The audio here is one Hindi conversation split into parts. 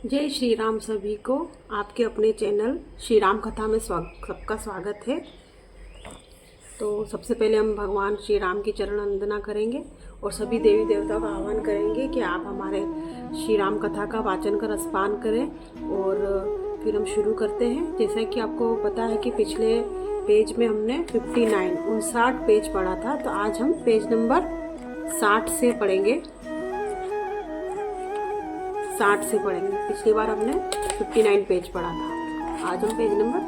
जय श्री राम। सभी को आपके अपने चैनल श्री राम कथा में सबका स्वागत है। तो सबसे पहले हम भगवान श्री राम की चरण वंदना करेंगे और सभी देवी देवताओं का आह्वान करेंगे कि आप हमारे श्री राम कथा का वाचन कर रसपान करें। और फिर हम शुरू करते हैं। जैसा कि आपको पता है कि पिछले पेज में हमने 59 पेज पढ़ा था, तो आज हम पेज नंबर 60 से पढ़ेंगे। पिछली बार हमने 59 पेज पढ़ा था, आज हम पेज नंबर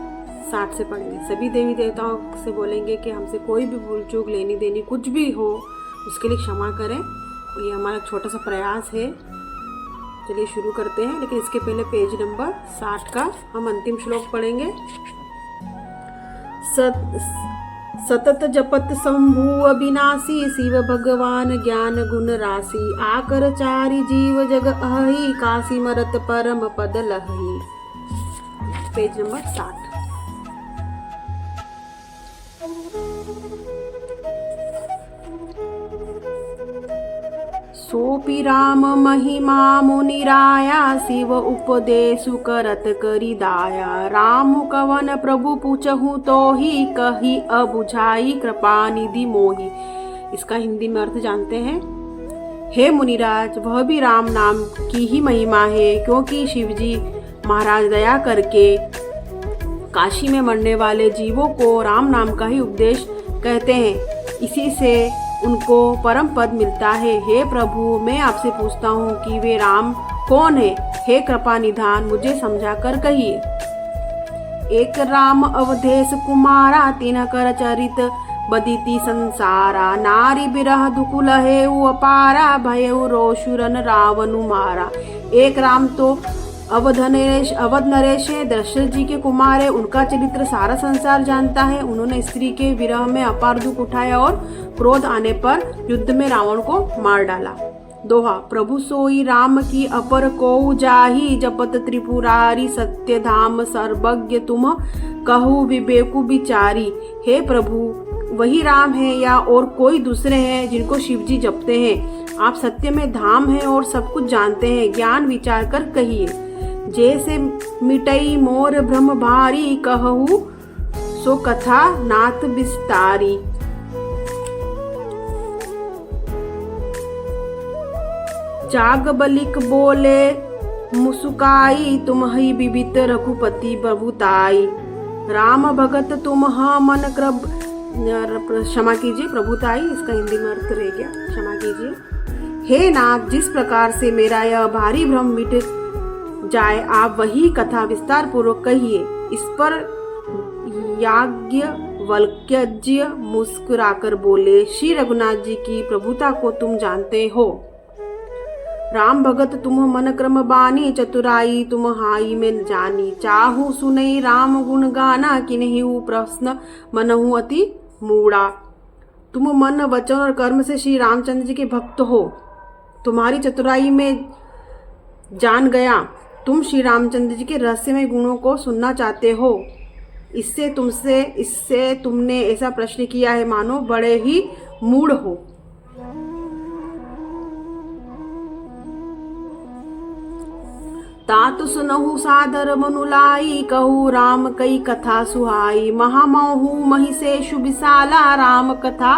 60 से पढ़ेंगे। सभी देवी देवताओं से बोलेंगे कि हमसे कोई भी भूल चूक, लेनी देनी कुछ भी हो उसके लिए क्षमा करें। ये हमारा छोटा सा प्रयास है। चलिए शुरू करते हैं, लेकिन इसके पहले पेज नंबर 60 का हम अंतिम श्लोक पढ़ेंगे। सतत जपत शंभु अविनाशी, शिव भगवान ज्ञान गुण राशि, आकर चारि जीव जग अहि, काशी मरत परम पद लहि। Page number 60। सोपि राम महिमा मुनिराया, शिव उपदेशु करत करी दाया, राम कवन प्रभु पूछहु तो ही, कही अबुझाई कृपा निधि मोहि। इसका हिंदी में अर्थ जानते हैं। हे मुनिराज, वह भी राम नाम की ही महिमा है, क्योंकि शिवजी महाराज दया करके काशी में मरने वाले जीवों को राम नाम का ही उपदेश कहते हैं। इसी से उनको परम पद मिलता है। हे प्रभु, मैं आपसे पूछता हूँ कि वे राम कौन है? हे कृपा निधान, मुझे समझा कर कहिए। एक राम अवधेश कुमारा, तीन कर चरित बदिति संसारा, नारी बिरह दुकुल है अपारा, भय रोशुरन रावनु मारा। एक राम तो अवध नरेश है, दशरथ जी के कुमार है। उनका चरित्र सारा संसार जानता है। उन्होंने स्त्री के विरह में अपार दुख उठाया और क्रोध आने पर युद्ध में रावण को मार डाला। दोहा। प्रभु सोई राम की अपर को जाही, जपत त्रिपुरारी सत्य धाम, सर्वज्ञ तुम कहु विवेकु विचारी। हे प्रभु, वही राम है या और कोई दूसरे हैं जिनको शिवजी जपते हैं? आप सत्य में धाम हैं और सब कुछ जानते हैं। ज्ञान विचार कर कहिए। जैसे मिटई मोर भ्रम भारी, कहू सो कथा नाथ विस्तारी। जाग बलिक बोले मुसुकाई, तुम ही विवित रघुपति प्रभुताई। राम भगत तुम मन कृप, क्षमा कीजिए, प्रभुताई इसका हिंदी में अर्थ रह गया, क्षमा कीजिए। हे नाथ, जिस प्रकार से मेरा यह भारी भ्रम मिट जाए, आप वही कथा विस्तार पूर्वक कहिए। इस पर याज्ञवल्क्य जी मुस्कुराकर बोले, श्री रघुनाथ जी की प्रभुता को तुम जानते हो। राम भगत तुम मन क्रम बानी, चतुराई तुम हाई में जानी। चाहू सुनई राम गुण गाना, किन्हीं प्रश्न मनहु अति मूढ़ा। तुम मन वचन और कर्म से श्री रामचंद्र जी के भक्त हो। तुम्हारी चतुराई में जान गया। तुम श्री रामचंद्र जी के रहस्यमय गुणों को सुनना चाहते हो। इससे तुमने ऐसा प्रश्न किया है मानो बड़े ही मूढ़ हो। तात सुनहु सादर मनुलाई, कहू राम कई कथा सुहाई। महामहु महिषेषु विशाला, राम कथा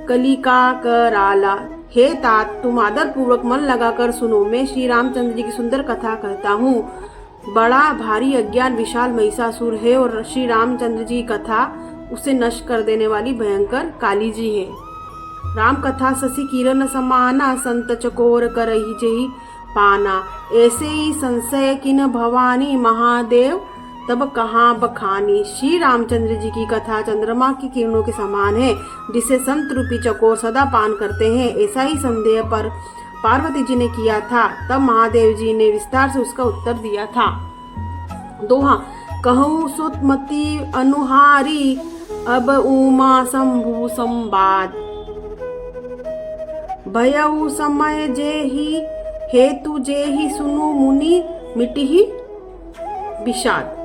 कलिका कराला। हे तात, तुम आदर पूर्वक मन लगाकर सुनो। मैं श्री रामचंद्र जी की सुंदर कथा कहता हूँ। बड़ा भारी अज्ञान विशाल महिषासुर है और श्री रामचंद्र जी की कथा उसे नष्ट कर देने वाली भयंकर काली जी है। राम कथा शशि किरण समाना, संत चकोर करही जही पाना। ऐसे ही संशय किन भवानी, महादेव तब कहाँ बखानी। श्री रामचंद्र जी की कथा चंद्रमा की किरणों के समान है, जिसे संत रूपी चकोर सदा पान करते हैं। ऐसा ही संदेह पर पार्वती जी ने किया था, तब महादेव जी ने विस्तार से उसका उत्तर दिया था। दोहा। कहूँ सुतमती अनुहारी, अब उमा शंभु संवाद। भयउ समय जेहि, हेतु जेहि सुनु मुनि, मिटिहि विषाद।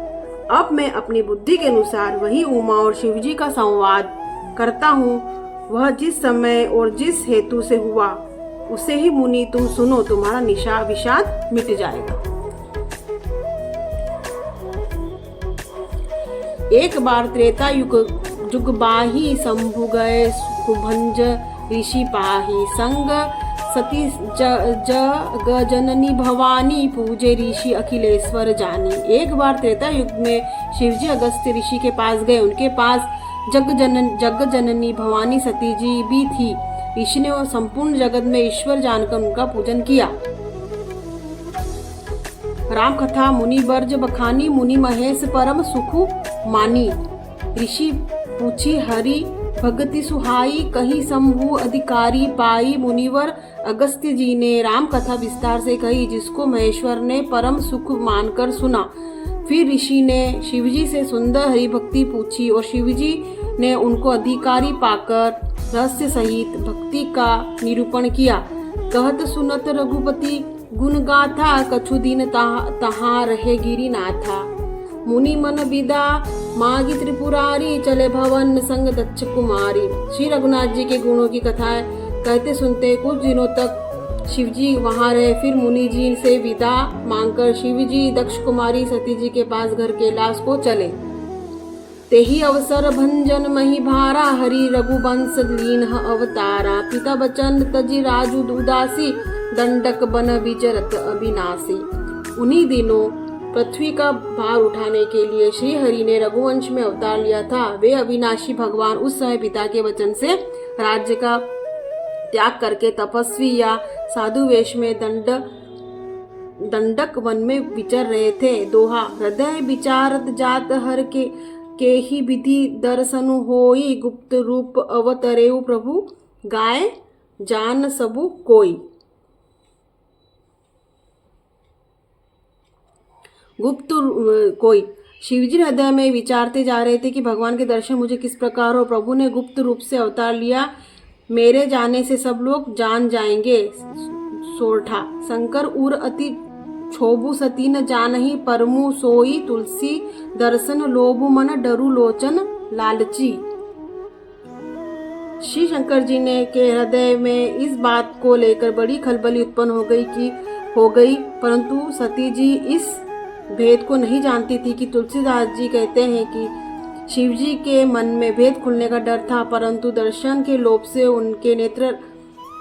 अब मैं अपनी बुद्धि के अनुसार वही उमा और शिवजी का संवाद करता हूँ। वह जिस समय और जिस हेतु से हुआ, उसे ही मुनि तुम सुनो, तुम्हारा विषाद मिट जाएगा। एक बार त्रेता युग बाही शंभु गए कुभंज ऋषि पाही संग सती जग जननी भवानी पूजे ऋषि अखिलेश्वर जानी। एक बार त्रेता युग में शिवजी अगस्त्य ऋषि के पास गए। उनके पास जग जननी भवानी सती जी भी थी। ऋषि ने संपूर्ण जगत में ईश्वर जानकर उनका पूजन किया। राम कथा मुनि बर्ज बखानी मुनि महेश परम सुखु मानी। ऋषि पूछी हरि भगति सुहाई कहीं शंभु अधिकारी पाई। मुनिवर अगस्त्य जी ने राम कथा विस्तार से कही जिसको महेश्वर ने परम सुख मानकर सुना। फिर ऋषि ने शिवजी से सुंदर हरि भक्ति पूछी और शिवजी ने उनको अधिकारी पाकर रहस्य सहित भक्ति का निरूपण किया। कहत सुनत रघुपति गुण गाथा कछु दिन तहाँ रहे गिरिनाथा। मुनि मन विदा मागी त्रिपुरारी चले भवन संग दक्ष कुमारी। श्री रघुनाथ जी के गुणों की कथाएं कहते सुनते कुछ दिनों तक शिवजी वहां रहे। फिर मुनि जी से विदा मांगकर शिवजी दक्ष कुमारी सती जी के पास घर कैलाश को चले। तेही अवसर भंजन मही भारा हरि रघुवंश लीन अवतारा। पिता बचन तजी राजू उदासी दंडक बन विचरत अविनाशी। उन्हीं दिनों पृथ्वी का भार उठाने के लिए श्री हरि ने रघुवंश में अवतार लिया था। वे अविनाशी भगवान उस समय पिता के वचन से राज्य का त्याग करके तपस्वी या साधु वेश में दंडक वन में विचर रहे थे। दोहा हृदय विचारत जात हर के ही विधि दर्शनु होई। गुप्त रूप अवतरेउ प्रभु गाय जान सबु कोई। गुप्त कोई शिवजी हृदय में विचारते जा रहे थे कि भगवान के दर्शन मुझे किस प्रकार हो। प्रभु ने गुप्त रूप से अवतार लिया। मेरे जाने से सब लोग जान जाएंगे। सोरठा शंकर उर अति छोबु सती न जानही परमु सोई। तुलसी दर्शन लोभु मन डरु लोचन लालची। श्री शंकर जी ने के हृदय में इस बात को लेकर बड़ी खलबली उत्पन्न हो गई परंतु सती जी इस भेद को नहीं जानती थी कि तुलसीदास जी कहते हैं कि शिवजी के मन में भेद खुलने का डर था परंतु दर्शन के लोभ से उनके नेत्र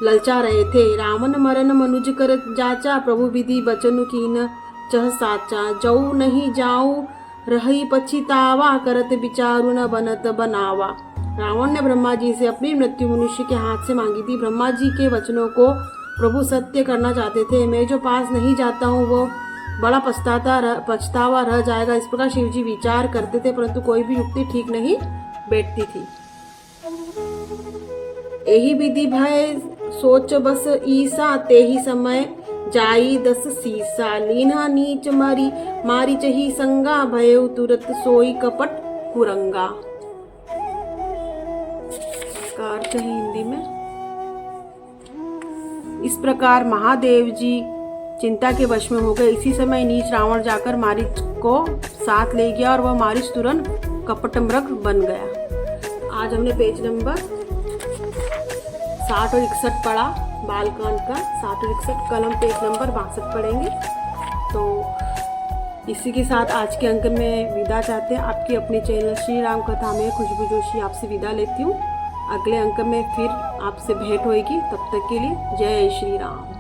ललचा रहे थे। रावण मरण मनुज कर जाचा प्रभु विधि बचनु कीन चह साचा। जाऊ नहीं जाऊ रही पछितावा करत विचारु न बनत बनावा। रावण ने ब्रह्मा जी से अपनी मृत्यु मनुष्य के हाथ से मांगी थी। ब्रह्मा जी के वचनों को प्रभु सत्य करना चाहते थे। मैं जो पास नहीं जाता हूँ वो बड़ा पछतावा रह जाएगा। इस प्रकार शिवजी विचार करते थे परंतु कोई भी युक्ति ठीक नहीं बैठती थी। यही विधि भय सोच बस ईसा ते ही समय जाई 10 सीसा। लीना नीच मारी चही संगा भय तुरत सोई कपट कुरंगा। इसका अर्थ है हिंदी में इस प्रकार महादेव जी चिंता के वश में हो गए। इसी समय नीच रावण जाकर मारीच को साथ ले गया और वह मारीच तुरंत कपट मृग बन गया। आज हमने पेज नंबर 60 और 61 पढ़ा बालकांड का। 60 और 61 कल हम पेज नंबर 62 पढ़ेंगे। तो इसी के साथ आज के अंक में विदा चाहते हैं। आपकी अपनी चैनल श्री राम कथा में खुशबू जोशी आपसे विदा लेती हूँ। अगले अंक में फिर आपसे भेंट होगी। तब तक के लिए जय श्री राम।